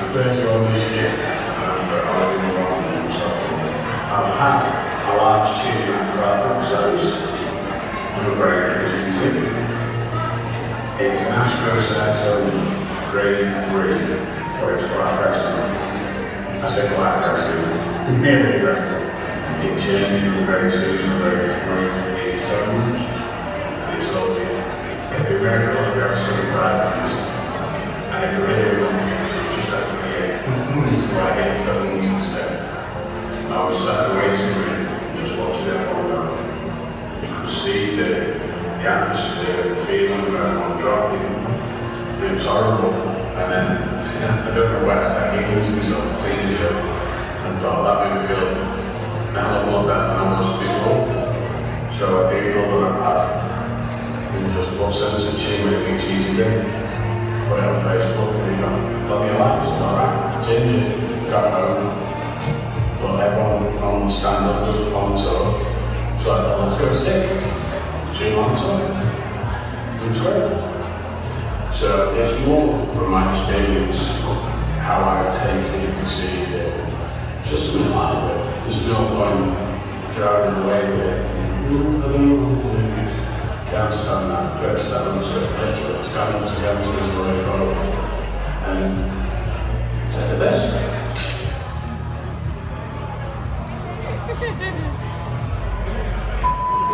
I'm 31 this year, and I'm already wrong from Scotland. I've had a large tumour about size on the brain, as you can see. It's an astrocytoma grade 3, where it's quite aggressive. I say quite aggressive, nearly aggressive. It changed from grade 2 to grade 3 in 7 months. It's lovely. It'd be very cool if we had 75 years. And it'd be really lucky if it was just after the year. So I get the 7 months instead. I was sat in the waiting room, just watching everyone go. You could see the atmosphere, the feeling of everyone dropping. It was horrible. And then, I don't know where I started giggling to myself, a teenager, and thought that made me feel a hell of a lot better than I was before. So I googled on a pad, and just what sense of achievement it thinks easy again. Put it on Facebook, and you got plenty of likes, and alright, change it, got home. Thought everyone on stand-up was on tour. So I thought, let's go sick. Tumourontour. It was great. So it's more from my experience, how I've taken it, perceived it. It's just something like it. There's no point driving away with it. Can't stand that. Don't stand up to it, literally. Stand up to gangsters the way forward. And take the best.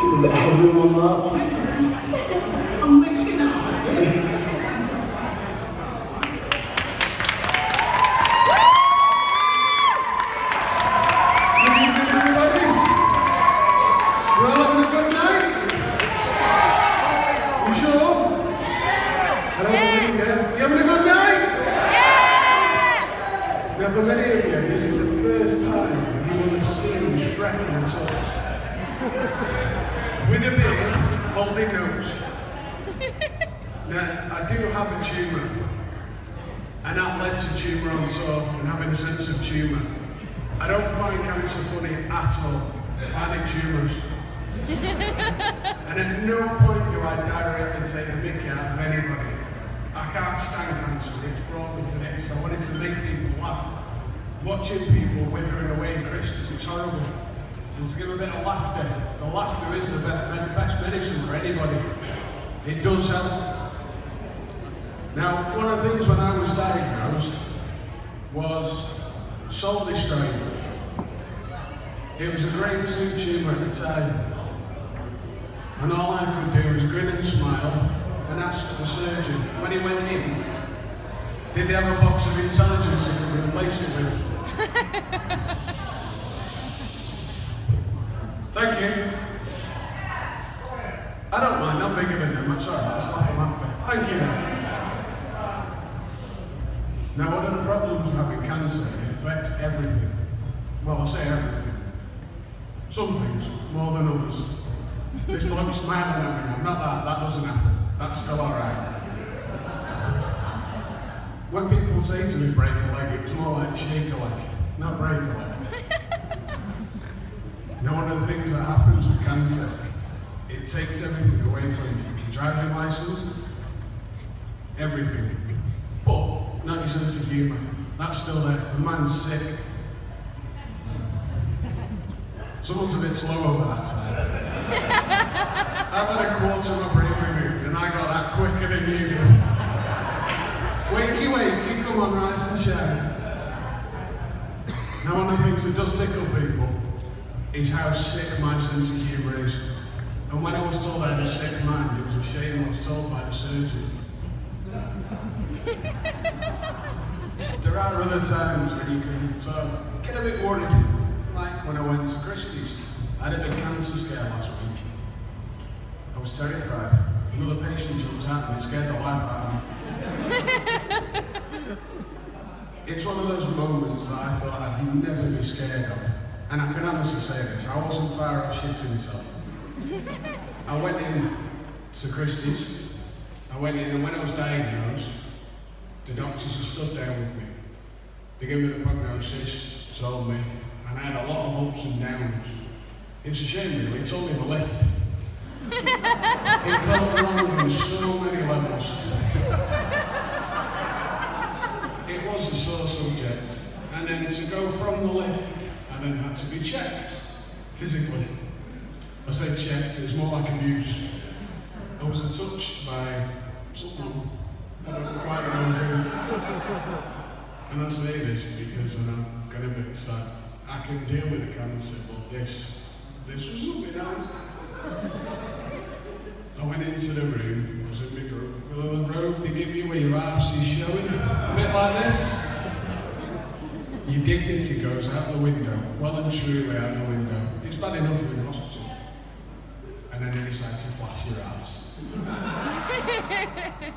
Give a bit of headroom on that. I'm missing out. For many of you, this is the first time you will have seen Shrek in the talks. With a beard, holding notes. Now, I do have a tumour, and that led to Tumourontour and having a sense of humour. I don't find cancer funny at all. I find it humorous. And at no point do I directly take a mick out of anybody. I can't stand cancer, it's brought me to this. I wanted to make people laugh. Watching people withering away in Christie, it's horrible. And to give a bit of laughter, the laughter is the best medicine for anybody. It does help. Now, one of the things when I was diagnosed was soul destroying. It was a grade 2 tumour at the time. And all I could do was grin and smile and ask the surgeon, when he went in, did they have a box of intelligence he could replace it with? Thank you. I don't mind, I'm bigger than them, that's alright, I'll slap them after. Thank you now. Now, one of the problems with having cancer, it affects everything. Well, I say everything. Some things, more than others. This bloke's smiling at me now, not that doesn't happen. That's still alright. When people say to me break a leg, it was more like shake a leg, not break a leg. Now, one of the things that happens with cancer, it takes everything away from your driving license, everything. But not your sense of humour. That's still there. The man's sick. Someone's a bit slow over that side. I've had a quarter of my brain removed and I got that quicker than you did. Wakey, wakey, come on, rise and shine. Now, one of the things that does tickle people is how sick my sense of humour is. And when I was told I had a sick mind, it was a shame I was told by the surgeon. There are other times when you can sort of get a bit worried, like when I went to Christie's. I had a big cancer scare last week. I was terrified. Another patient jumped out and it scared the life out of me. It's one of those moments that I thought I'd never be scared of. And I can honestly say this, I wasn't far off shitting myself. I went in to Christie's. I went in and when I was diagnosed, the doctors had stood there with me. They gave me the prognosis, told me, and I had a lot of ups and downs. It's a shame really, it told me the lift. It felt wrong on so many levels. It it was a sore subject. And then to go from the lift, I then had to be checked, physically. I say checked, it was more like abuse. I was touched by someone, I don't quite know who. And I say this because I'm going to be sad. I can deal with the cancer, but this was something else. I went into the room, I was in my room. Well, the robe they give you where your arse is showing, a bit like this. Your dignity goes out the window, well and truly out the window. It's bad enough you're in hospital. And then they decide to flash your ass.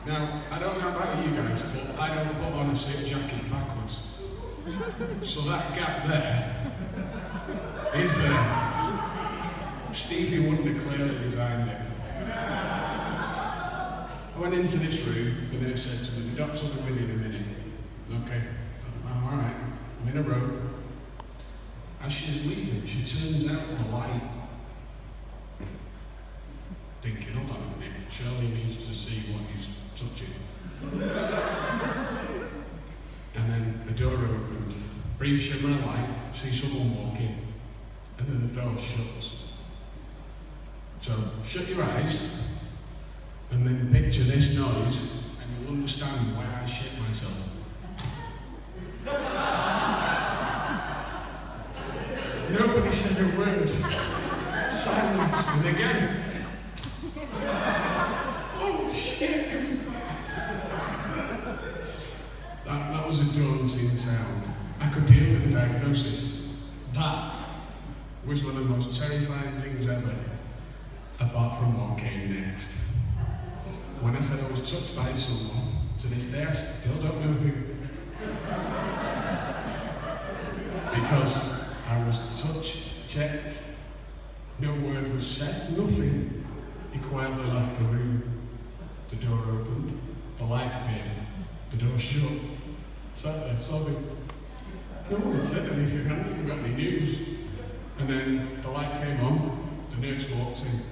Now, I don't know about you guys, but I don't put on a suit jacket backwards. So that gap there is there. Stevie wouldn't have clearly designed it. I went into this room, the nurse said to me, the doctor will be with you in a minute. Okay, I'm alright, I'm in a robe. As she's leaving, she turns out the light. Thinking, hold on a minute, surely he needs to see what he's touching. And then the door opened, brief shimmer of light, see someone walk in, and then the door shuts. So, shut your eyes, and then picture this noise, and you'll understand why I shit myself. Nobody said a word. Silence, and again. Oh shit, who was that? That was a daunting sound. I could deal with the diagnosis. That was one of the most terrifying things ever, apart from what came next. When I said I was touched by someone, to this day I still don't know who. Because I was touched, checked, no word was said, nothing. He quietly left the room. The door opened, the light appeared, the door shut. Sat there sobbing. No one had said anything, I hadn't even got any news. And then the light came on, the nurse walked in,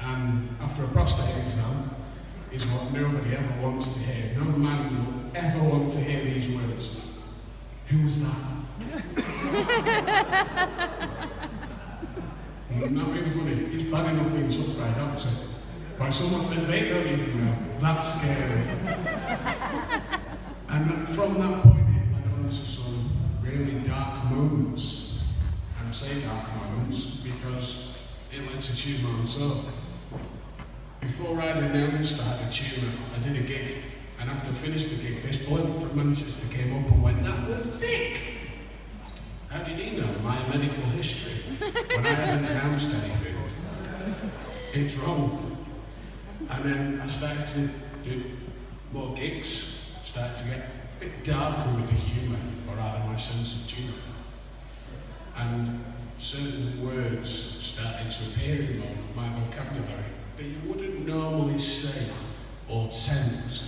and after a prostate exam, is what nobody ever wants to hear. No man will ever want to hear these words. Who was that? Not really funny. It's bad enough being touched by a doctor. By someone that they don't even know. That's scary. And from that point it led on to some really dark moments. And I say dark moments because it led to Tumourontour. Before I'd announced I had a tumour, I did a gig. And after I finished the gig, this bloke from Manchester came up and went, "That was thick!" How did he know my medical history when I hadn't announced anything? It's wrong. And then I started to do more gigs, started to get a bit darker with the humour, or rather my sense of humour. And certain words started to appear in my vocabulary that you wouldn't normally say or attempt.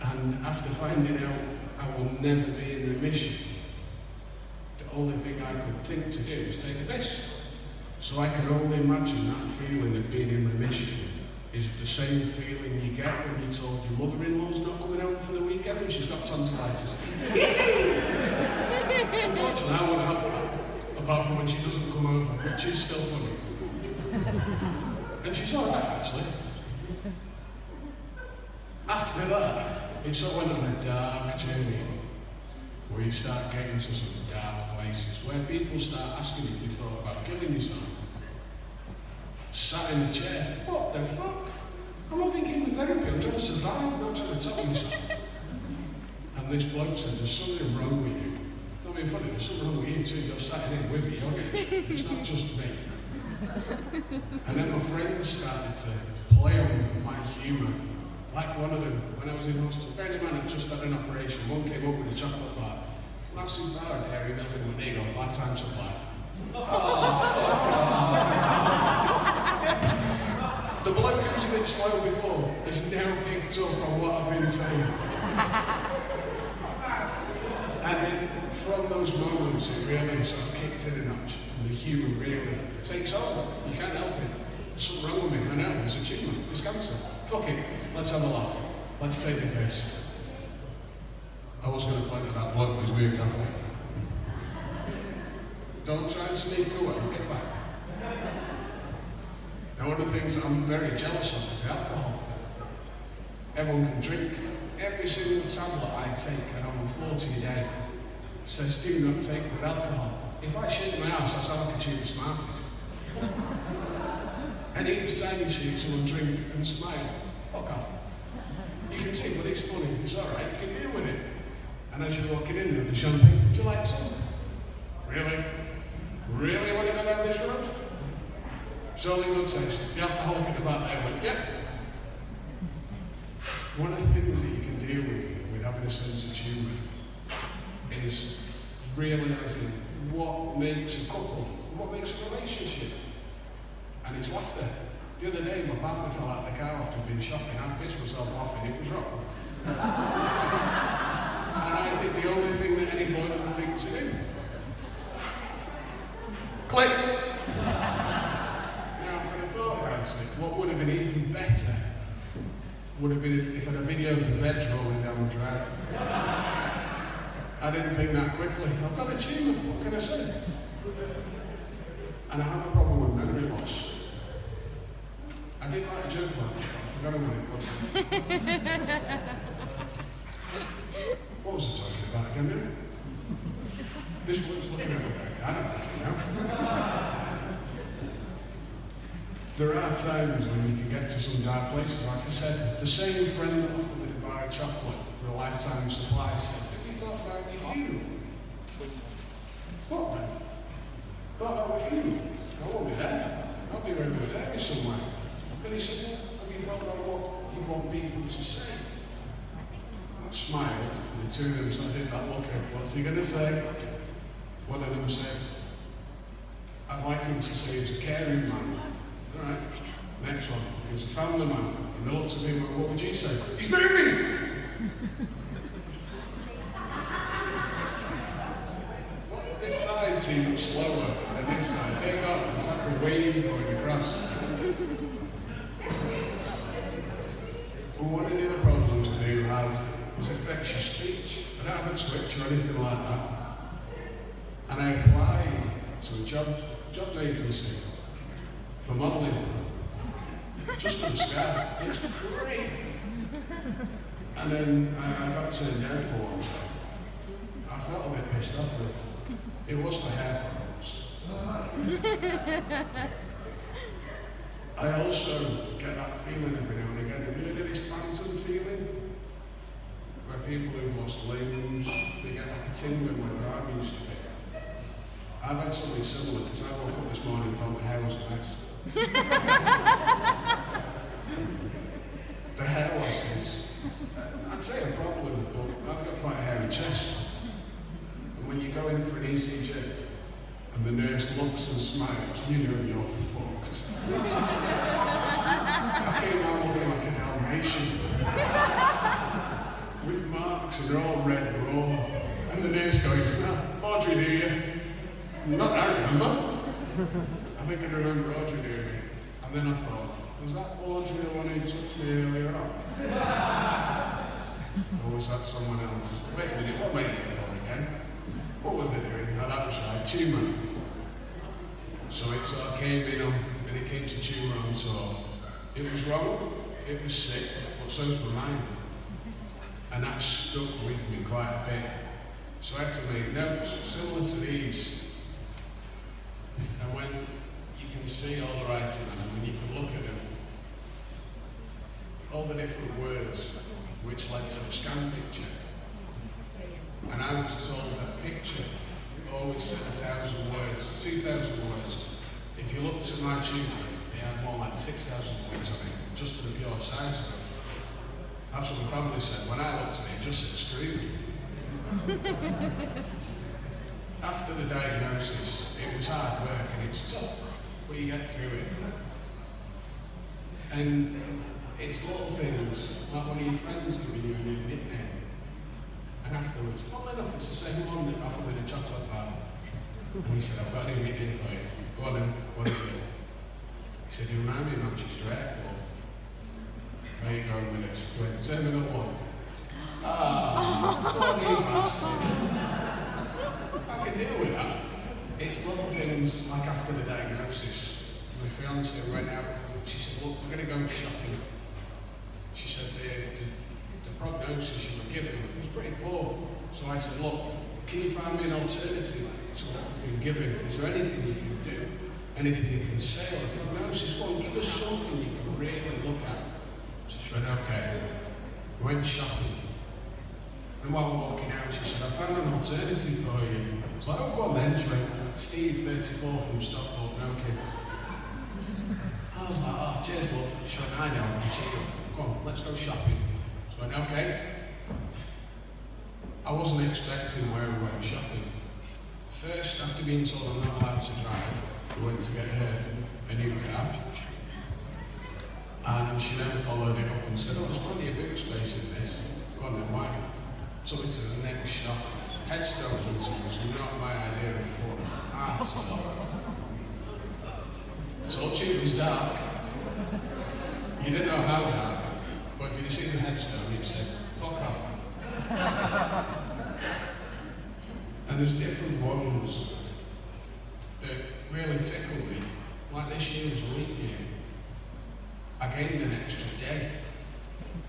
And after finding out I will never be in remission, the only thing I could think to do was take a piss. So I can only imagine that feeling of being in remission is the same feeling you get when you're told your mother-in-law's not coming over for the weekend and she's got tonsillitis. Unfortunately, I won't have that, apart from when she doesn't come over, which is still funny. And she's alright, actually. After that, it sort of went on a dark journey, where you start getting to some dark places, where people start asking if you thought about killing yourself. Sat in a chair, what the fuck? I'm not thinking chemotherapy, I'm trying to survive, I'm not trying to tell myself. And this bloke said, there's something wrong with you. Not being funny, there's something wrong with you too, you're sat in it with me, you're getting, it's not just me. And then my friends started to play on my humour. Like one of them, when I was in hospital, bearing in mind I've just had an operation, one came up with a chocolate bar, massive bar of dairy milk and they go, lifetime supply. Oh, fuck off. The bloke who was a bit slow before has now picked up on what I've been saying. And from those moments, it really sort of kicked in a notch, and the humour really takes hold. You can't help it. There's something wrong with me. I know, it's a tumour, it's cancer. Fuck it, let's have a laugh. Let's take a piss. I was going to point at that bloke who's moved off me. Don't try and sneak away, get back. Now, one of the things I'm very jealous of is alcohol. Everyone can drink. Every single tablet I take, and I'm on 40 a day, says do not take with alcohol. If I shake my house, I sound like a tube of Smarties. And each time you see someone drink and smile, fuck off. You can see, but it's funny, it's alright, you can deal with it. And as you're walking in with the champagne, do you like some? Really? Really want to go down this road? It's only good taste. The alcoholic at the back there went, yep. One of the things that you can deal with having a sense of humour is realising what makes a couple, what makes a relationship. And it's laughter. The other day, my partner fell out of the car after being shopping. I pissed myself laughing, it was wrong. And I did the only thing that any bloke could think to do. Click! Now, if I'd have thought about it, what would have been even better would have been if I'd have videoed the veg rolling down the drive. I didn't think that quickly. I've got a tumour, what can I say? And I have a problem with memory loss. I did write a joke about this, but I forgot what it was. What was I talking about again, really? This one's looking at me. I don't think you know. There are times when you can get to some dark places. Like I said, the same friend that offered me to buy a chocolate for a lifetime supply said, have you thought about your funeral? What, man? Thought about my funeral? I won't be there. I'll be around with a fairy somewhere. And he said, well, have you thought about what you want people to say? I smiled, and the two of them sort of did that look of, what's he going to say? One of them said, I'd like him to say he's a caring man. All right, next one, he's a family man. And they looked at me and went, what would you say? He's moving! This side seemed slower than this side. They got it's like a wave going across. But one of the other problems I do have is infectious speech. I don't have a twitch or anything like that. And I applied to a job agency for modelling. Just for the sky. It's great. And then I got turned down for one. I felt a bit pissed off with it. It was for hair problems. I also get that feeling every now and again. Have you heard of this phantom feeling? Where people who've lost limbs, they get like a tingling where their arm used to be. I've had something similar because I woke up this morning and felt my hair was a mess. The hair loss is, I'd say a problem, but I've got quite a hairy chest. And when you go in for an ECG and the nurse looks and smiles, you know you're fucked. I came out looking like a Dalmatian with marks and they're all red raw. And the nurse going, oh, Audrey, do you? Not I remember. I think I remember Audrey doing me. And then I thought, was that Audrey the one who touched me earlier on? Or was that someone else? Wait a minute, what made it for again? What was they doing? No, that was right, tumour. So it sort of came in and it came to Tumourontour. It was wrong, it was sick, but so was my mind. And that stuck with me quite a bit. So I had to make notes similar to these. And when you can see all the writing on them, and you can look at them, all the different words which led to the scan picture. And I was told that picture always said 1,000 words, 2,000 words. If you looked at my tumour, it had more like 6,000 words on it, just for the pure size of it. That's what my family said. When I looked at it, it just said screwed. After the diagnosis, it was hard work and it's tough, but you get through it. And it's little things, like one of your friends giving you a new nickname. And afterwards, funnily enough, it's the same one that offered me the chocolate bar. And he said, I've got a new nickname for you. Go on then, what is it? He said, you remind me of Manchester Airport. Where are you going with this? He went, Terminal 1. Funny bastard. I can deal with that. It's little things like after the diagnosis. My fiance went out, she said, look, we're going to go shopping. She said the prognosis you were given was pretty poor. So I said, look, can you find me an alternative to what we've been given? Is there anything you can do? Anything you can say? Or the prognosis, go on, give us something you can really look at. So she went, okay. We went shopping. And while we're walking out, she said, I found an alternative for you. I was like, oh, go on then. She went, Steve, 34, from Stockport, no kids. I was like, oh, cheers, love. She went, I know, I'm cheating. Come on, let's go shopping. So I went, okay. I wasn't expecting where we went shopping. First, after being told I'm not allowed to drive, we went to get her a new car. And she then followed it up and said, oh, there's plenty of boot space in this. Go on then, why? Took me to the next shop. Headstone hunting was not my idea of fun at all. Told you it was dark. You didn't know how dark, but if you'd seen the headstone, it said, fuck off. And there's different ones that really tickle me. Like this year was a leap year. I gained an extra day.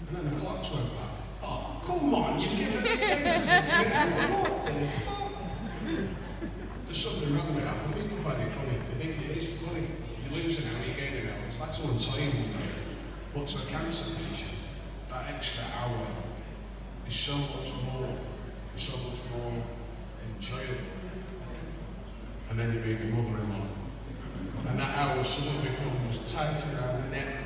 And then the clocks went back. Oh, come on, you've given me a ticket. What the fuck? There's something wrong with that, but people find it funny. They think it is funny. You lose an hour, you gain an hour. It's like someone telling you. But to a cancer patient, that extra hour is so much more enjoyable. And then you meet your mother-in-law. And that hour suddenly becomes tight around the neck.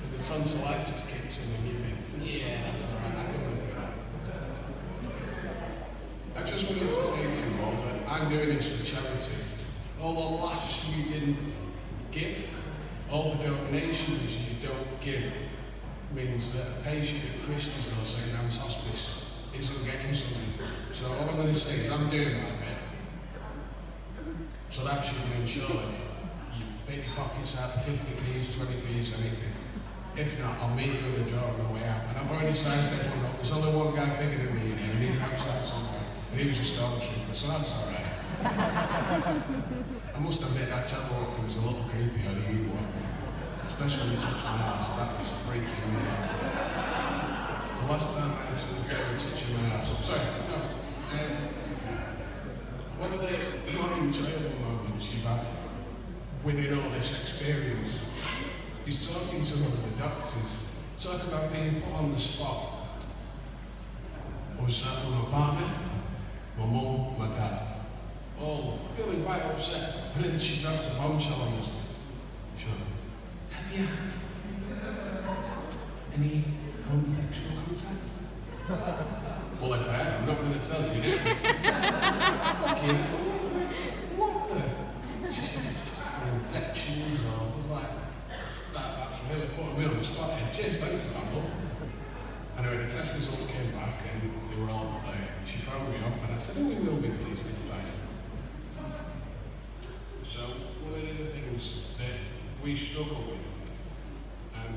And the tonsillitis kicks in and you think, yeah, that's alright, I can live with that. I just wanted to say to you all that I'm doing this for charity. All the laughs you didn't give, all the donations you don't give, means that a patient at Christie's or St Anne's Hospice isn't getting something. So all I'm going to say is I'm doing my bit. So that should mean surely you make your pockets out, 50p's, 20p's, anything. If not, I'll meet you at the door on the way out. And I've already sized everyone up. There's only one guy bigger than me in here, and he's outside somewhere. And he was a stormtrooper, so that's alright. I must admit that chap walking was a little creepy on the U-walk. Especially when you touch my ass, that was freaking me out. The last time I had someone favourite touching my ass. Sorry, no. One of the more enjoyable moments you've had within all this experience is talking to one of the doctors. Talk about being put on the spot. I was sat with my partner, my mum, my dad, all feeling quite upset, and then she dropped a bombshell on us. She went, have you had any homosexual contact? Well, if I had, I'm not going to tell you now. Okay, what the? She said, it's just for infections, or I was like, that's really putting me on the spot here. Cheers, thanks for that, love. Anyway, the test results came back and they were all clear. She phoned me up and I said, oh, we will be pleased, it's fine. So, one of the things that we struggle with, and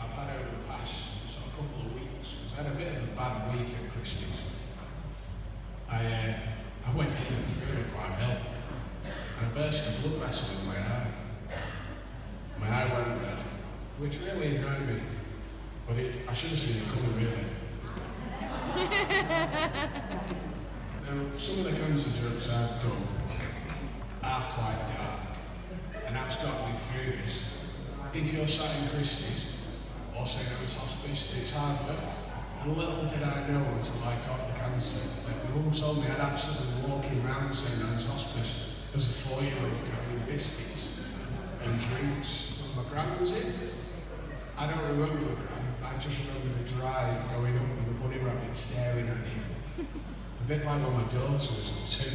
I've had over the past couple of weeks, because I had a bit of a bad week at Christie's. I went in and feeling quite ill, and I burst a blood vessel in my eye. My eye went red, which really annoyed me, but I should have seen it coming, really. Now, some of the cancer drugs I've done are quite dark, and that's got me through this. If you're sat in Christie's, or St Anne's Hospice, it's hard work. And little did I know until I got the cancer that my mum told me I'd actually been walking around St Anne's Hospice as a 4-year-old carrying biscuits and drinks. My gran was in. I don't remember the gran, I just remember the drive going up and the bunny rabbit staring at me. A bit like when my daughter was 2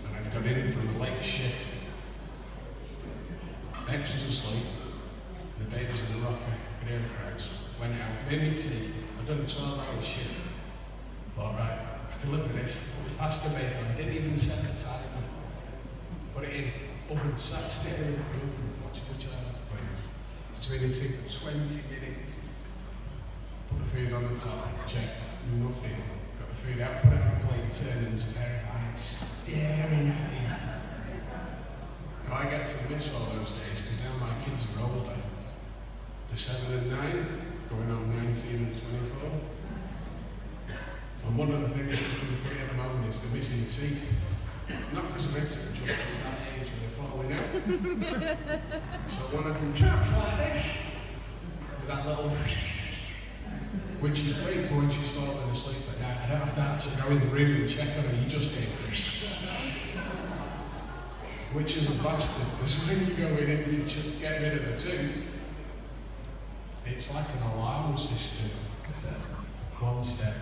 and I'd got in from a late shift. Bex was asleep, and the baby's in the rocker. Could crowds, went out, made me tea. I'd done a 12-hour shift. Thought, right, I can live with this. Passed the bacon, I didn't even set the timer. Put it in, oven, sat staring at the oven, watching the child between the two for 20 minutes. Put the food on the top, checked, nothing. Got the food out, put it on a plate, turned and there's a pair of eyes staring at me. Now I get to miss all those days because now my kids are older. They're 7 and 9, going on 19 and 24. And one of the things that's been free at the moment is the missing teeth. Not because of it, just because that age when they're falling out. So one of them traps like this, with that little which is great for when she's falling asleep at night. I don't have to actually go in the room and check on her, you just hear which is a bastard, because when you're going in to get rid of the tooth, it's like an alarm system. One step.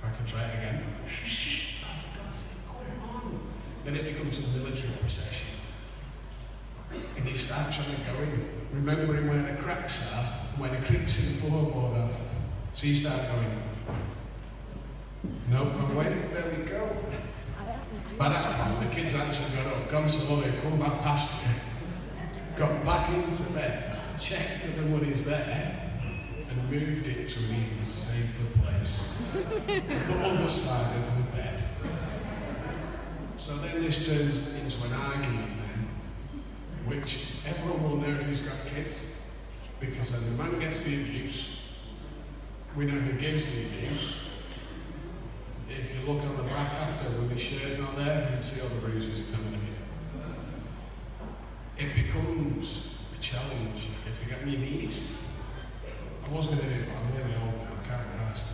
I can try it again. Oh, for God's sake, come on. Then it becomes a military procession. And you start trying to go in, remembering where the cracks are, where the creaks in the floorboard are. So you start going, no, wait, there we go. By that point, the kids actually got up, gone slowly, come back past you, got back into bed, checked that the money's there, and moved it to an even safer place. The other side of the bed. So then this turns into an argument then, which everyone will know who's got kids, because when the man gets the abuse, we know who gives the abuse. If you look on the back after with his shirt not there, you can see all the bruises coming again. It becomes a challenge if they get on your knees. I was going to do it, but I'm really old now, I can't be asked.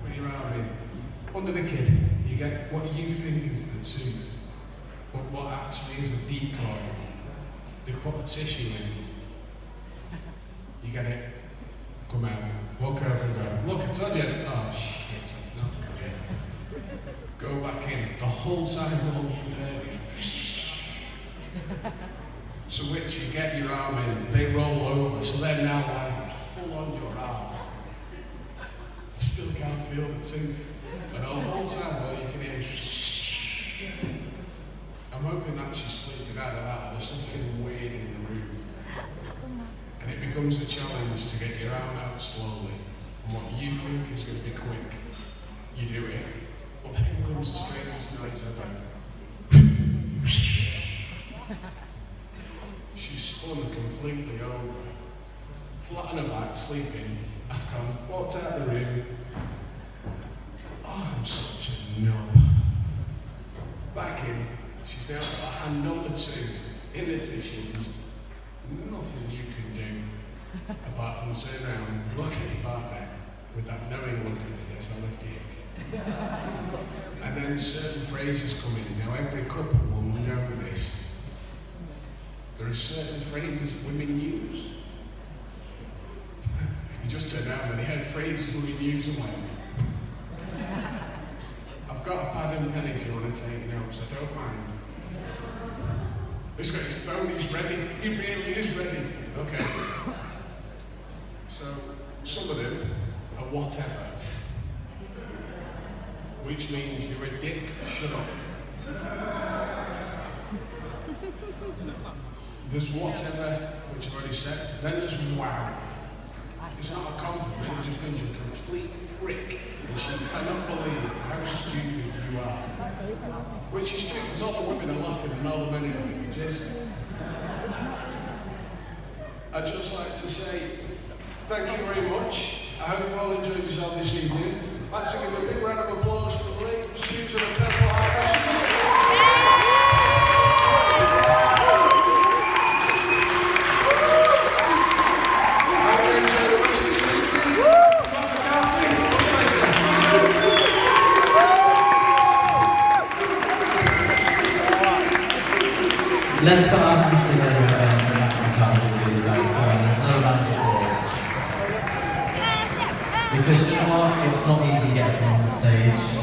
Put your arm in. Under the kid, you get what you think is the tooth, but what actually is a decoy. They've put a tissue in. You get it, come out, walk over and go, look, I told you. Oh shit, it's not coming. Go back in. The whole time all you've heard is to which you get your arm in, they roll over, so they're now like full on your arm. Still can't feel the tooth. And the whole time all you can hear is I'm hoping that she's sleeping out of that. There's something weird in the room. And it becomes a challenge to get your arm out slowly. And what you think is going to be quick, you do it. But then comes the strangest noise ever. She's spun completely over. Flat on her back, sleeping. I've come, walked out of the room. Oh, I'm such a knob. Back in. She's now got a hand on the tooth, in the tissues. Nothing you can do apart from turn around, look at your partner with that knowing look of yes, I'm a dick. And then certain phrases come in. Now every couple will know this. There are certain phrases women use. You just turn around and he heard phrases women use and went, I've got a pad and pen if you want to take notes, I don't mind. He's got his phone, he's ready, he really is ready. Okay. So, some of them are whatever. Which means you're a dick, shut up. There's whatever, which I've already said. Then there's wow. It's not a compliment, it just means you're a complete prick. And she cannot believe how stupid you are. Which is true, because all the women are laughing and all the men are going, which is. I'd just like to say thank you very much. I hope you all enjoyed yourself this evening. I'd like to give a big round of applause for Lee, Susan and Pepper Hospice. Let's put our hands together again for Matt McCarthy and these guys. Come on, there's no round of applause. Because you know what? It's not easy getting on the stage.